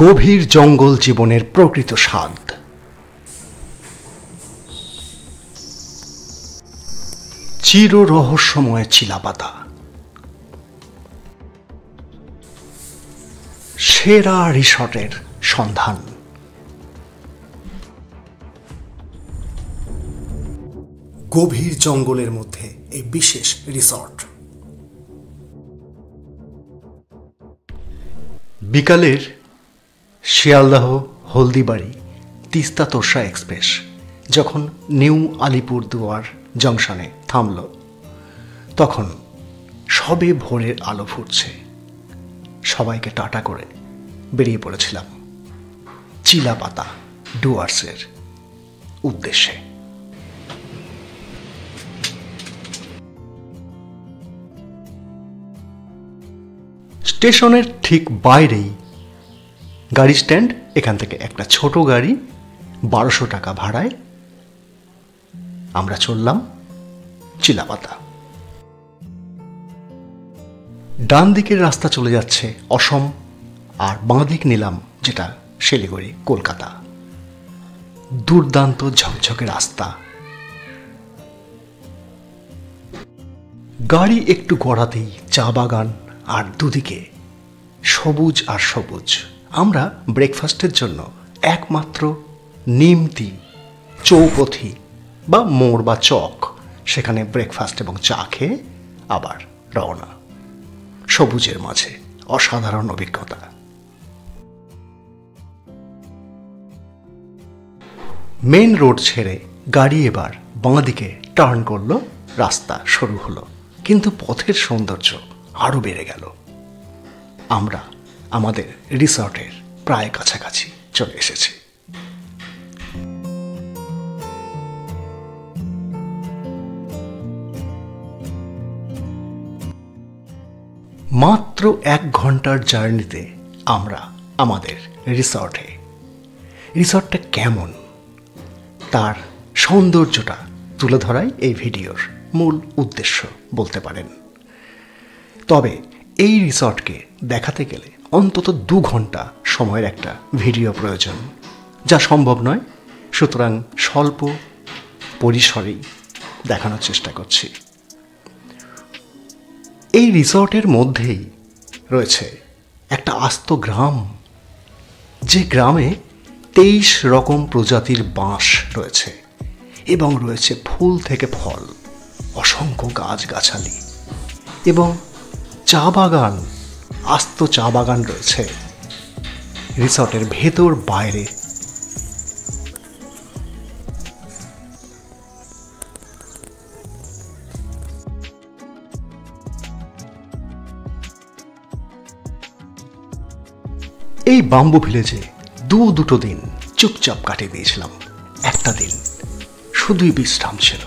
গভীর জঙ্গল জীবনের প্রকৃত স্বাদ। চির রহস্যময় চিলাপাতা, সেরা রিসর্টের সন্ধান। গভীর জঙ্গলের মধ্যে এই বিশেষ রিসর্ট। বিকালের শিয়ালদাহ হলদিবাড়ি তিস্তা তোরসা এক্সপ্রেস যখন নিউ আলিপুরদুয়ার জংশনে থামল, তখন সবে ভোরের আলো ফুটছে। সবাইকে টাটা করে বেরিয়ে পড়েছিলাম চিলাপাতা ডুয়ার্সের উদ্দেশ্যে। স্টেশনের ঠিক বাইরেই গাড়ি স্ট্যান্ড। এখান থেকে একটা ছোট গাড়ি 1200 টাকা ভাড়ায় আমরা চললাম চিলাপাতা। ডান দিকের রাস্তা চলে যাচ্ছে অসম, আর বাঁ দিক নিলাম যেটা শিলিগুড়ি কলকাতা। দুর্দান্ত ঝকঝকে রাস্তা। গাড়ি একটু গড়াতেই চা বাগান, আর দুদিকে সবুজ আর সবুজ। আমরা ব্রেকফাস্টের জন্য একমাত্র নিমতি চৌপথি বা মোড় বা চক, সেখানে ব্রেকফাস্ট এবং চা খেয়ে আবার রওনা। সবুজের মাঝে অসাধারণ অভিজ্ঞতা। মেন রোড ছেড়ে গাড়ি এবার বাঁ দিকে টার্ন করলো, রাস্তা শুরু হলো, কিন্তু পথের সৌন্দর্য আরো বেড়ে গেল। আমরা আমাদের রিসর্টের প্রায় কাছাকাছি চলে এসেছি। মাত্র 1 ঘন্টার জার্নিতে আমরা আমাদের রিসর্টে। রিসর্টটা কেমন, তার সৌন্দর্যটা তুলে ধরাই এই ভিডিওর মূল উদ্দেশ্য বলতে পারেন। তবে এই রিসর্টকে দেখাতে গেলে অন্তত 2 ঘন্টা সময়ের একটা ভিডিও প্রয়োজন, যা সম্ভব নয়। সুতরাং স্বল্প পরিসরেই দেখানোর চেষ্টা করছি। এই রিসর্টের মধ্যেই রয়েছে একটা আস্ত গ্রাম, যে গ্রামে 23 রকম প্রজাতির বাঁশ রয়েছে এবং রয়েছে ফুল থেকে ফল, অসংখ্য গাছগাছালি এবং চা বাগান। আস্ত চা বাগান রয়েছে রিসর্টের ভেতর বাইরে। এই বাম্বু ভিলেজে দুটো দিন চুপচাপ কাটিয়ে দিয়েছিলাম। একটা দিন শুধুই বিশ্রাম ছিল।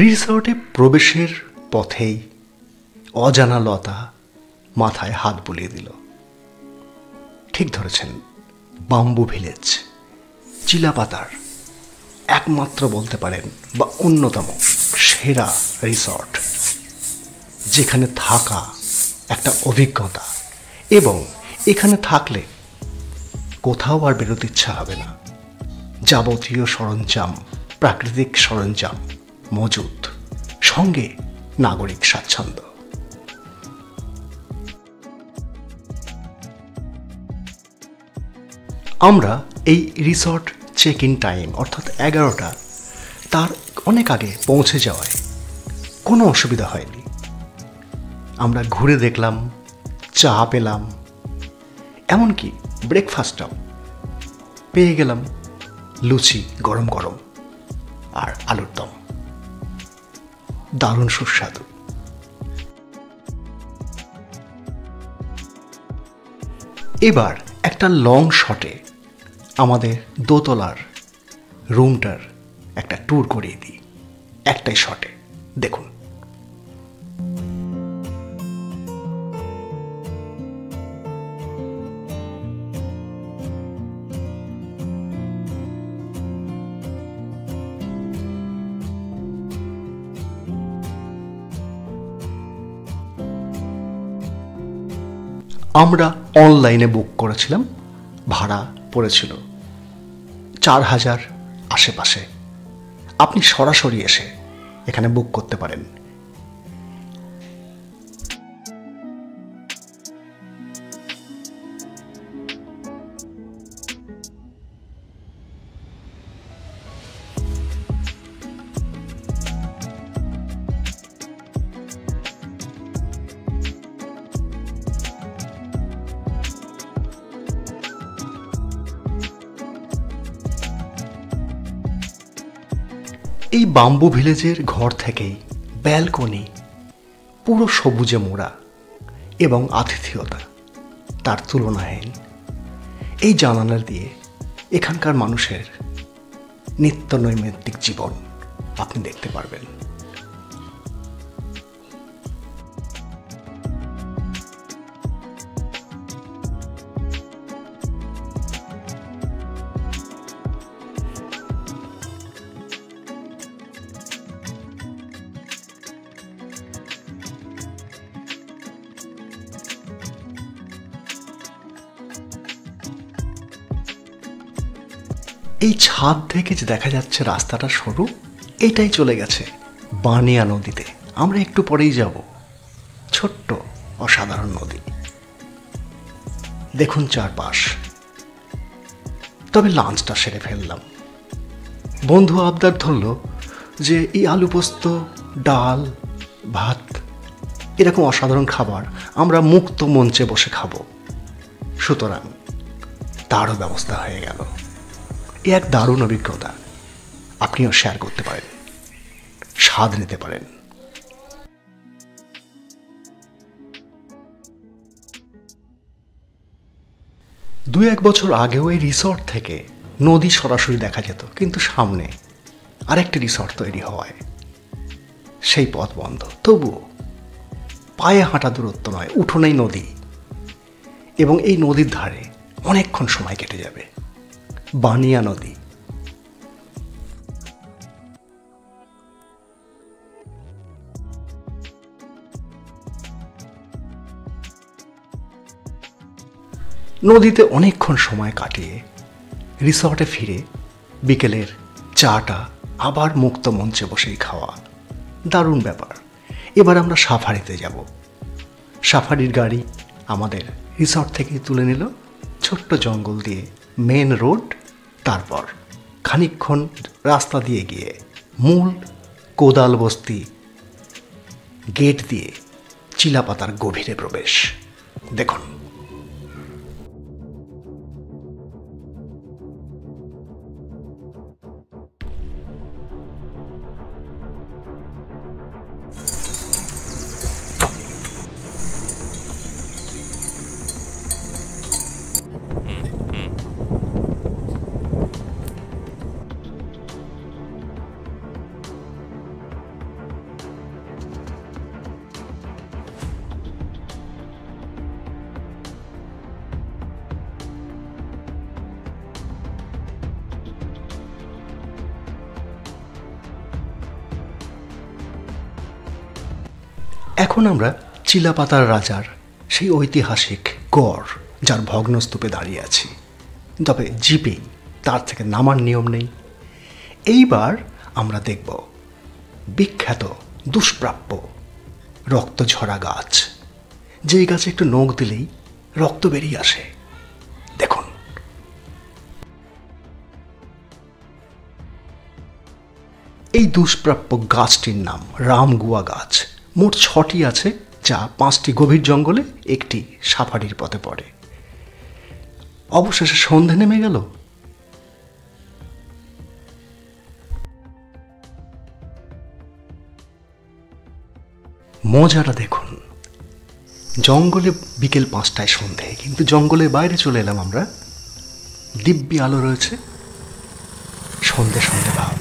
রিসর্টে প্রবেশের পথেই অজানা লতা মাথায় হাত বুলিয়ে দিল। ঠিক ধরেছেন, বাম্বু ভিলেজ চিলাপাতার একমাত্র বলতে পারেন বা অন্যতম সেরা রিসর্ট, যেখানে থাকা একটা অভিজ্ঞতা এবং এখানে থাকলে কোথাও আর বেরোতে ইচ্ছা হবে না। যাবতীয় সরঞ্জাম, প্রাকৃতিক সরঞ্জাম মজুদ, সঙ্গে নাগরিক স্বাচ্ছন্দ্য। আমরা এই রিসর্ট চেক ইন টাইম অর্থাৎ 11টা, তার অনেক আগে পৌঁছে যাওয়ায় কোনো অসুবিধা হয়নি। আমরা ঘুরে দেখলাম, চা পেলাম, এমনকি ব্রেকফাস্টটাও পেয়ে গেলাম। লুচি গরম গরম আর আলুর দম, দারুণ সুস্বাদু। এবার একটা লং শটে আমাদের দোতলার রুমটার একটা ট্যুর করিয়ে দিই, একটাই শটে। দেখুন, আমরা অনলাইনে বুক করেছিলাম, ভাড়া পড়েছিল 4000 আশেপাশে। আপনি সরাসরি এসে এখানে বুক করতে পারেন। এই বাম্বু ভিলেজের ঘর থেকেই ব্যালকনি পুরো সবুজে মোড়া এবং আতিথেয়তা তার তুলনাহীন। এই জানালা দিয়ে এখানকার মানুষের নিত্য নৈমিত্তিক জীবন আপনি দেখতে পারবেন। এই ছাদ থেকে যে দেখা যাচ্ছে রাস্তাটা সরু, এটাই চলে গেছে বানিয়া নদীতে। আমরা একটু পরেই যাব। ছোট্ট অসাধারণ নদী, দেখুন চারপাশ। তবে লাঞ্চটা সেরে ফেললাম। বন্ধু আবদার ধরল যে এই আলু পোস্ত, ডাল, ভাত এরকম অসাধারণ খাবার আমরা মুক্ত মঞ্চে বসে খাবো। সুতরাং তারও ব্যবস্থা হয়ে গেল। এ এক দারুণ অভিজ্ঞতা, আপনিও শেয়ার করতে পারেন, স্বাদ নিতে পারেন। দু এক বছর আগেও এই রিসর্ট থেকে নদী সরাসরি দেখা যেত, কিন্তু সামনে আরেকটি রিসর্ট তৈরি হওয়ায় সেই পথ বন্ধ। তবুও পায়ে হাঁটা দূরত্ব নয়, উঠোনেই নদী, এবং এই নদীর ধারে অনেকক্ষণ সময় কেটে যাবে। বানিয়া নদী। নদীতে অনেকক্ষণ সময় কাটিয়ে রিসর্টে ফিরে বিকেলের চাটা আবার মুক্ত মঞ্চে বসেই খাওয়া, দারুণ ব্যাপার। এবার আমরা সাফারিতে যাব। সাফারির গাড়ি আমাদের রিসর্ট থেকে তুলে নিল ছোট্ট জঙ্গল দিয়ে মেন রোড, তারপর খানিকক্ষণ রাস্তা দিয়ে গিয়ে মূল কোদাল বস্তি গেট দিয়ে চিলাপাতার গভীরে প্রবেশ। দেখুন, এখন আমরা চিলাপাতার রাজার সেই ঐতিহাসিক গড়, যার ভগ্নস্তূপে দাঁড়িয়ে আছি। তবে জিপেই তার থেকে নামার নিয়ম নেই। এইবার আমরা দেখব বিখ্যাত দুষ্প্রাপ্য রক্তঝরা গাছ, যেই গাছে একটু নখ দিলেই রক্ত বেরিয়ে আসে। দেখুন, এই দুষ্প্রাপ্য গাছটির নাম রামগুয়া গাছ। মোট 6টি আছে, যা 5টি গভীর জঙ্গলে, একটি সাফারির পথে পড়ে। অবশেষে সন্ধে নেমে গেল। মজাটা দেখুন, জঙ্গলে বিকেল 5টায় সন্ধে, কিন্তু জঙ্গলের বাইরে চলে এলাম আমরা। দিব্যি আলো রয়েছে, সন্ধে সন্ধে ভাব,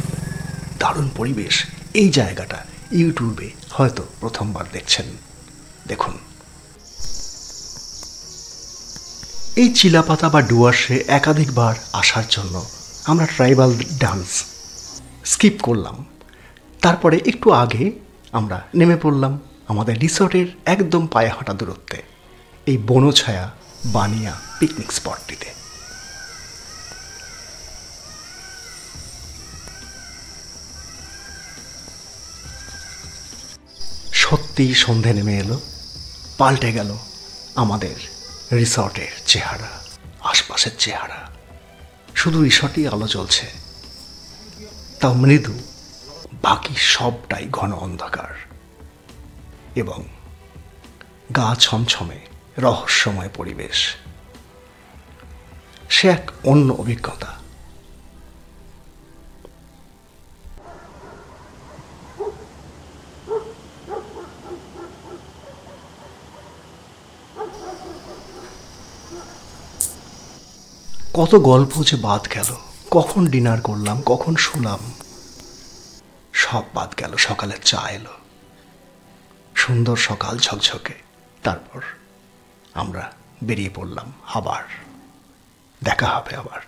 দারুণ পরিবেশ। এই জায়গাটা ইউটিউবে হয়তো প্রথমবার দেখছেন, দেখুন। এই চিলাপাতা বা ডুয়ার্সে একাধিকবার আসার জন্য আমরা ট্রাইবাল ডান্স স্কিপ করলাম। তারপরে একটু আগে আমরা নেমে পড়লাম আমাদের রিসর্টের একদম পায়ে হাঁটা দূরত্বে এই বনছায়া বানিয়া পিকনিক স্পটটিতে। সত্যিই সন্ধে নেমে এলো, পাল্টে গেল আমাদের রিসর্টের চেহারা, আশপাশের চেহারা। শুধু রিসর্টেই আলো জ্বলছে, তাও মৃদু, বাকি সবটাই ঘন অন্ধকার এবং গা ছমছমে রহস্যময় পরিবেশ। সে এক অন্য অভিজ্ঞতা। কত গল্প যে বাদ গেল, কখন ডিনার করলাম, কখন শুলাম, সব বাদ গেল। সকালের চা এলো, সুন্দর সকাল ঝকঝকে। তারপর আমরা বেরিয়ে পড়লাম, আবার দেখা হবে আবার।